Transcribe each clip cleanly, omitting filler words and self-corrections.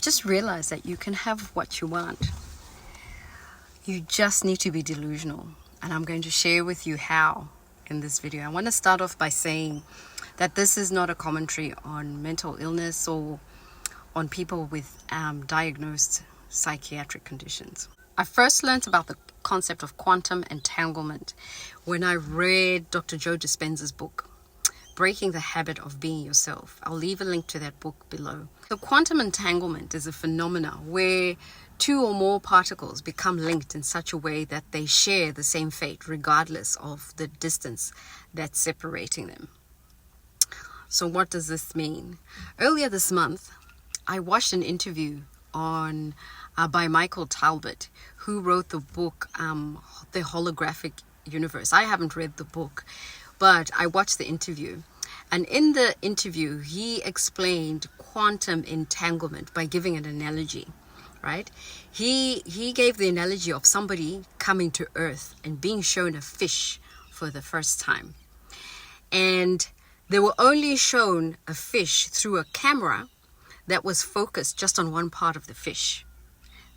just realize that you can have what you want. You just need to be delusional. And I'm going to share with you how in this video. I want to start off by saying that this is not a commentary on mental illness or on people with diagnosed psychiatric conditions. I first learned about the concept of quantum entanglement when I read Dr. Joe Dispenza's book, Breaking the Habit of Being Yourself. I'll leave a link to that book below. So quantum entanglement is a phenomena where two or more particles become linked in such a way that they share the same fate regardless of the distance that's separating them. So what does this mean? Earlier this month, I watched an interview by Michael Talbot, who wrote the book, The Holographic Universe. I haven't read the book, but I watched the interview. And in the interview, he explained quantum entanglement by giving an analogy, right? He gave the analogy of somebody coming to Earth and being shown a fish for the first time. And they were only shown a fish through a camera that was focused just on one part of the fish.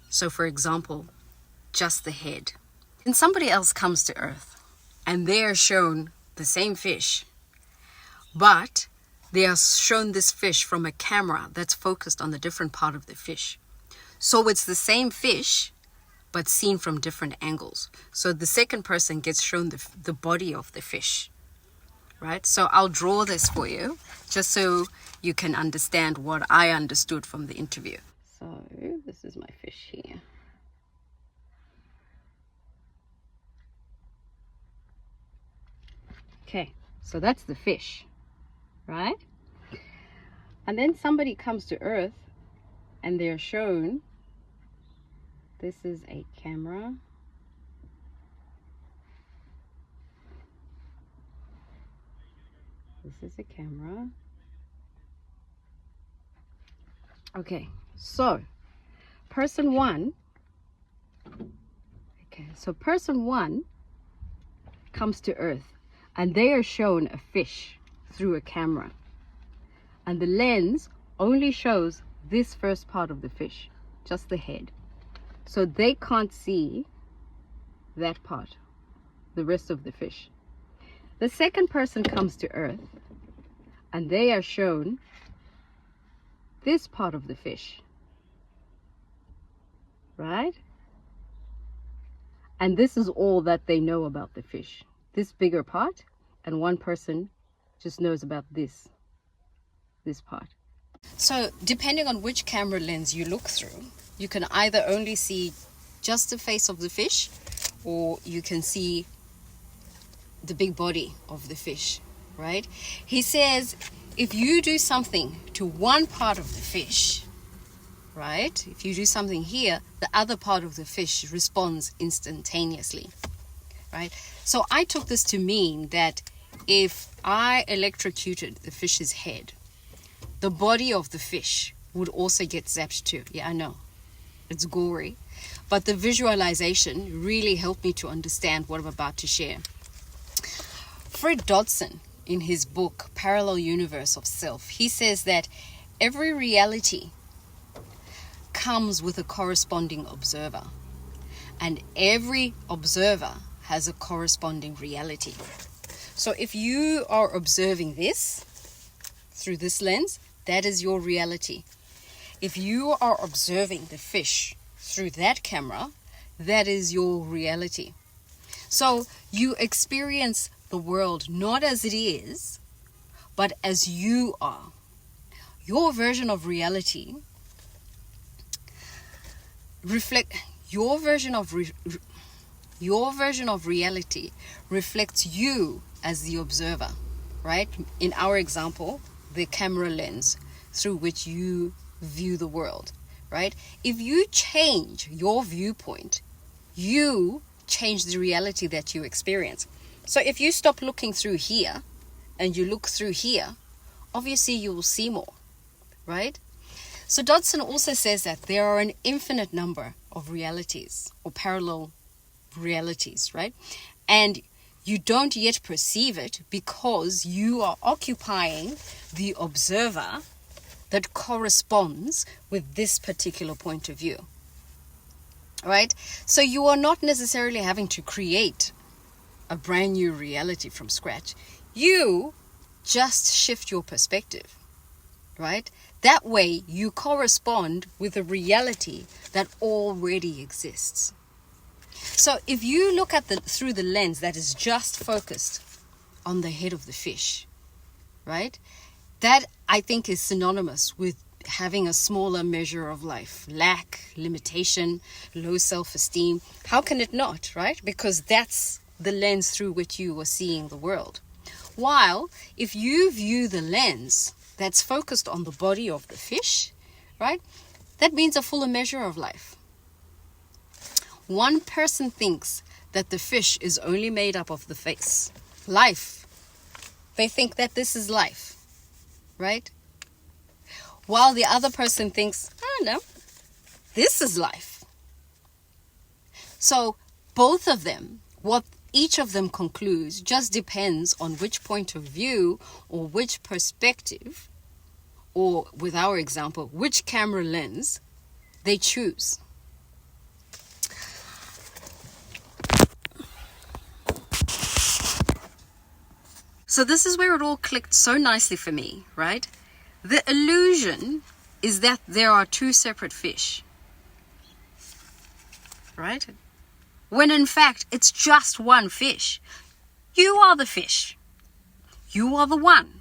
So for example, just the head. And somebody else comes to Earth and they are shown the same fish, but they are shown this fish from a camera that's focused on the different part of the fish. So it's the same fish, but seen from different angles. So the second person gets shown the body of the fish, right? So I'll draw this for you, just so you can understand what I understood from the interview. So this is my fish here. Okay, so that's the fish, right? And then somebody comes to Earth and they're shown, this is a camera. This is a camera. Okay, so person one comes to Earth and they are shown a fish through a camera, and the lens only shows this first part of the fish, just the head, so they can't see that part, the rest of the fish. The second person comes to Earth and they are shown this part of the fish, right? And this is all that they know about the fish, this bigger part, and one person just knows about this part. So depending on which camera lens you look through, you can either only see just the face of the fish, or you can see the big body of the fish, right? He says if you do something to one part of the fish, right? If you do something here, the other part of the fish responds instantaneously, right? So I took this to mean that if I electrocuted the fish's head, the body of the fish would also get zapped too. Yeah, I know. It's gory. But the visualization really helped me to understand what I'm about to share. Fred Dodson, in his book, Parallel Universe of Self, he says that every reality comes with a corresponding observer, and every observer has a corresponding reality. So if you are observing this through this lens, that is your reality. If you are observing the fish through that camera, that is your reality. So you experience the world not as it is, but as you are. Your version of reality your version of reality reflects you as the observer, right? In our example, the camera lens through which you view the world, right? If you change your viewpoint, you change the reality that you experience. So if you stop looking through here and you look through here, obviously you will see more, right? So Dodson also says that there are an infinite number of realities or parallel realities, right? And you don't yet perceive it because you are occupying the observer that corresponds with this particular point of view. Right? So you are not necessarily having to create a brand new reality from scratch. You just shift your perspective, right? That way you correspond with a reality that already exists. So if you look at through the lens that is just focused on the head of the fish, right? That, I think, is synonymous with having a smaller measure of life, lack, limitation, low self-esteem. How can it not, right? Because that's the lens through which you are seeing the world. While if you view the lens that's focused on the body of the fish, right, that means a fuller measure of life. One person thinks that the fish is only made up of the face, life. They think that this is life, right? While the other person thinks, oh no, this is life. So both of them, what each of them concludes just depends on which point of view or which perspective, or with our example, which camera lens they choose. So this is where it all clicked so nicely for me, right? The illusion is that there are two separate fish, right? When in fact, it's just one fish. You are the fish. You are the one.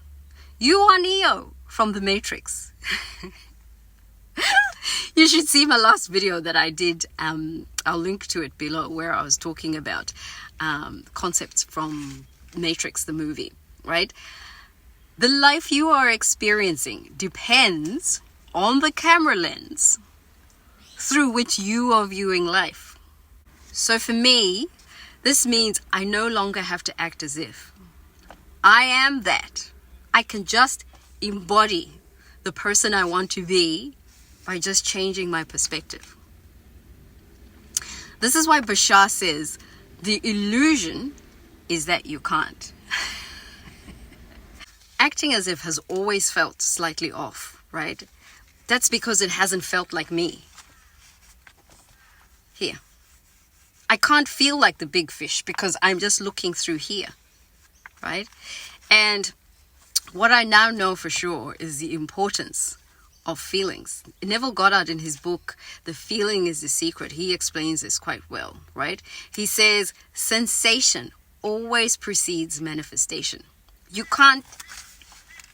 You are Neo from the Matrix. You should see my last video that I did. I'll link to it below, where I was talking about concepts from Matrix, the movie, right? The life you are experiencing depends on the camera lens through which you are viewing life. So for me, this means I no longer have to act as if. I am that. I can just embody the person I want to be by just changing my perspective. This is why Bashar says, the illusion is that you can't. Acting as if has always felt slightly off, right? That's because it hasn't felt like me. Here. I can't feel like the big fish because I'm just looking through here, right? And what I now know for sure is the importance of feelings. Neville Goddard, in his book, The Feeling is the Secret, he explains this quite well, right? He says, sensation always precedes manifestation. You can't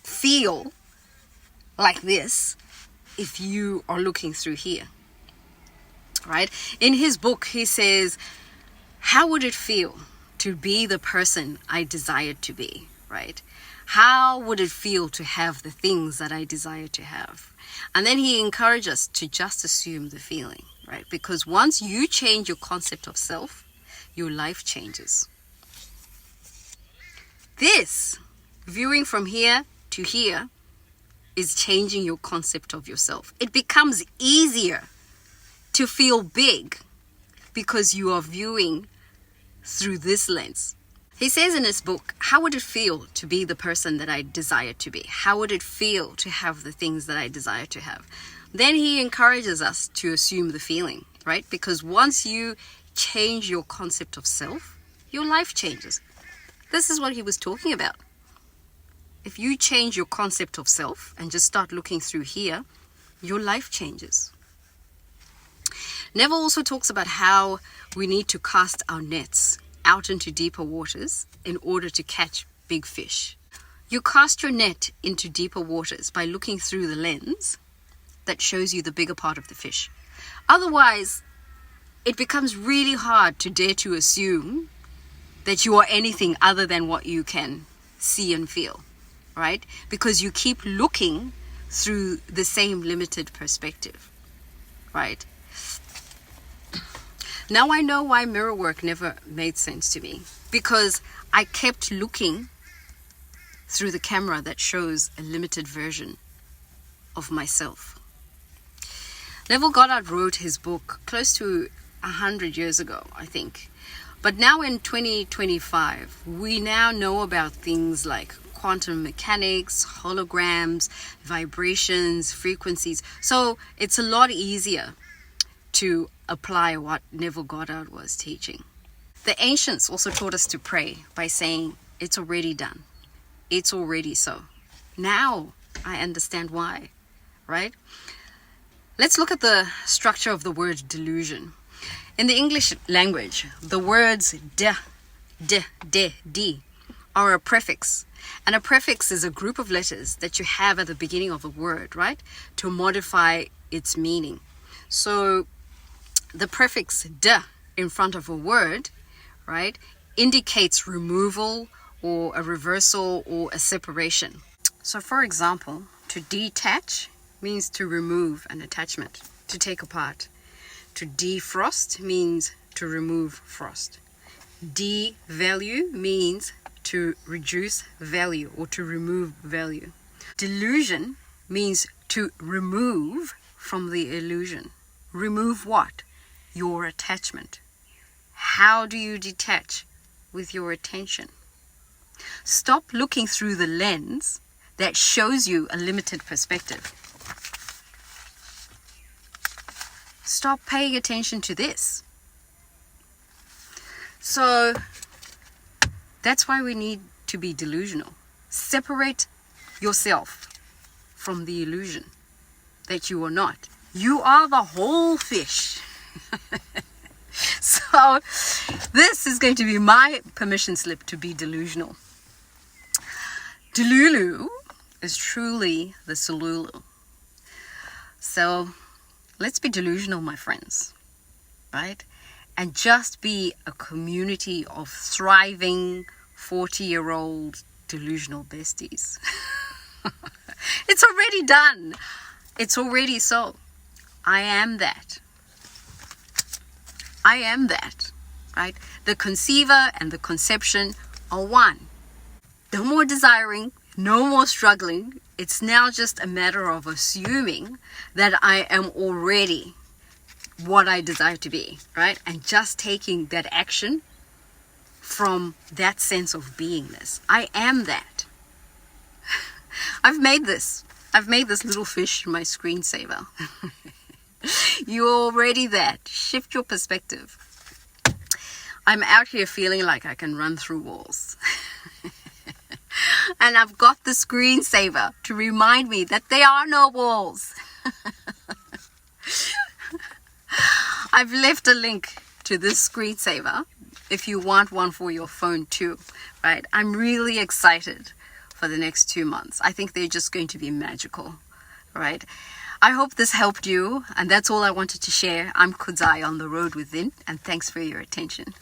feel like this if you are looking through here, right? In his book, he says, how would it feel to be the person I desired to be, right? How would it feel to have the things that I desire to have? And then he encourages us to just assume the feeling, right? Because once you change your concept of self, your life changes. This, viewing from here to here, is changing your concept of yourself. It becomes easier to feel big because you are viewing through this lens. He says in his book, how would it feel to be the person that I desire to be? How would it feel to have the things that I desire to have? Then he encourages us to assume the feeling, right? Because once you change your concept of self, your life changes. This is what he was talking about. If you change your concept of self and just start looking through here, your life changes. Neville also talks about how we need to cast our nets out into deeper waters in order to catch big fish. You cast your net into deeper waters by looking through the lens that shows you the bigger part of the fish. Otherwise, it becomes really hard to dare to assume that you are anything other than what you can see and feel, right? Because you keep looking through the same limited perspective, right? Now I know why mirror work never made sense to me, because I kept looking through the camera that shows a limited version of myself. Neville Goddard wrote his book close to 100 years ago, I think. But now in 2025, we now know about things like quantum mechanics, holograms, vibrations, frequencies. So it's a lot easier to apply what Neville Goddard was teaching. The ancients also taught us to pray by saying, it's already done. It's already so. Now I understand why, right? Let's look at the structure of the word delusion. In the English language, the words de are a prefix. And a prefix is a group of letters that you have at the beginning of a word, right? To modify its meaning. So the prefix de in front of a word, right, indicates removal or a reversal or a separation. So for example, to detach means to remove an attachment, to take apart. To defrost means to remove frost. Devalue means to reduce value or to remove value. Delusion means to remove from the illusion. Remove what? Your attachment. How do you detach? With your attention. Stop looking through the lens that shows you a limited perspective. Stop paying attention to this. So that's why we need to be delusional. Separate yourself from the illusion that you are not. You are the whole fish. So this is going to be my permission slip to be delusional. Delulu is truly the Solulu. So let's be delusional, my friends, right? And just be a community of thriving 40-year-old delusional besties. It's already done. It's already so. I am that. I am that, right? The conceiver and the conception are one. No more desiring, no more struggling. It's now just a matter of assuming that I am already what I desire to be, right? And just taking that action from that sense of beingness. I am that. I've made this little fish my screensaver. You're already that. Shift your perspective. I'm out here feeling like I can run through walls. And I've got the screensaver to remind me that there are no walls. I've left a link to this screensaver if you want one for your phone too, right? I'm really excited for the next 2 months. I think they're just going to be magical, right? I hope this helped you, and that's all I wanted to share. I'm Kudzai on the road within, and thanks for your attention.